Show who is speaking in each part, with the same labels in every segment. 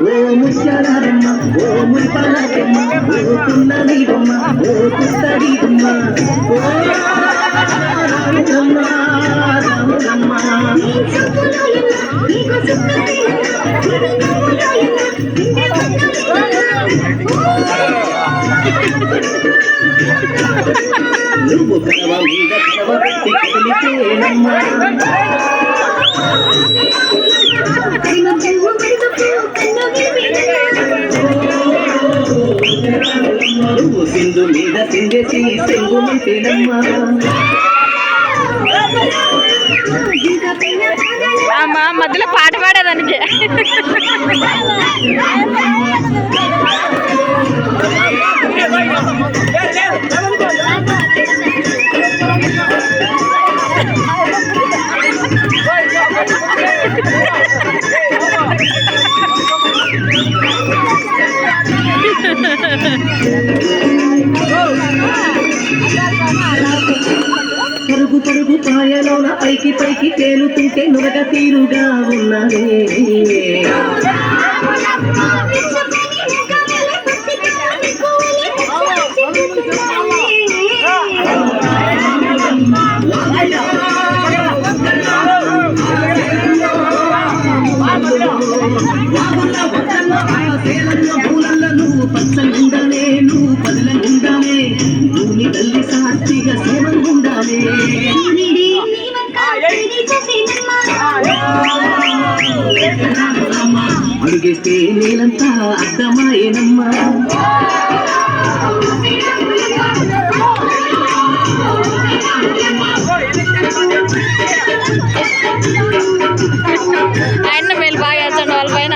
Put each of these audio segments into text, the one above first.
Speaker 1: ఓ ముత్యాలమ్మ ఓ ముల్పాలమ్మ ఓ పున్నమిరమ్మ ఓ పుస్తడిమ్మ ఓ రాములమ్మ రాములమ్మ నువ్వు కడవ మీద కడవ పెట్టి కదిలితేనమ్మ నువ్వు సింధు మీద సింధేసి సెంగుమంటేనమ్మా
Speaker 2: అమ్మా మధ్యలో పాట పాడేదానికి
Speaker 1: పరుగు పరుగు పాయలోన పైకి పైకి తేలుతుంటే నురగ తీరుగా ఉన్నదే నువ్వు పచ్చగుండాలే నువ్వు పదలంగుండాలే భూమి తల్లి సాక్షిగా సేవంగుండాలే అడుగేస్తే నేనంతా అర్థమాయేనమ్మా
Speaker 2: ఆయన మేలు బాగా వేసండి వాళ్ళ పైన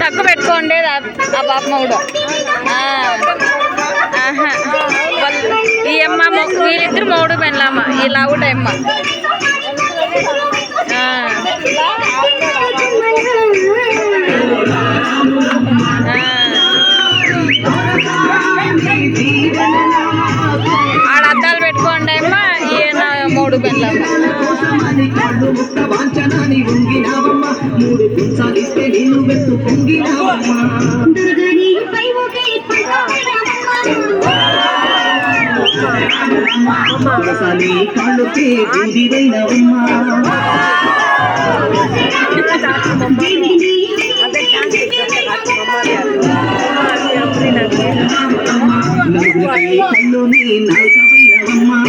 Speaker 2: దగ్గు పెట్టుకోండి ఆ పాప మగుడు ఈ అమ్మ వీళ్ళిద్దరు మౌడు పెళ్ళమ్మ ఈ లావుటమ్మ ఆడ అద్దాలు పెట్టుకోండి అమ్మ ఈయన మౌడు పెళ్ళమ్మ
Speaker 1: కాళ్ళుకే బూదివైనవమ్మా కళ్ళుని నాల్కవైనవమ్మా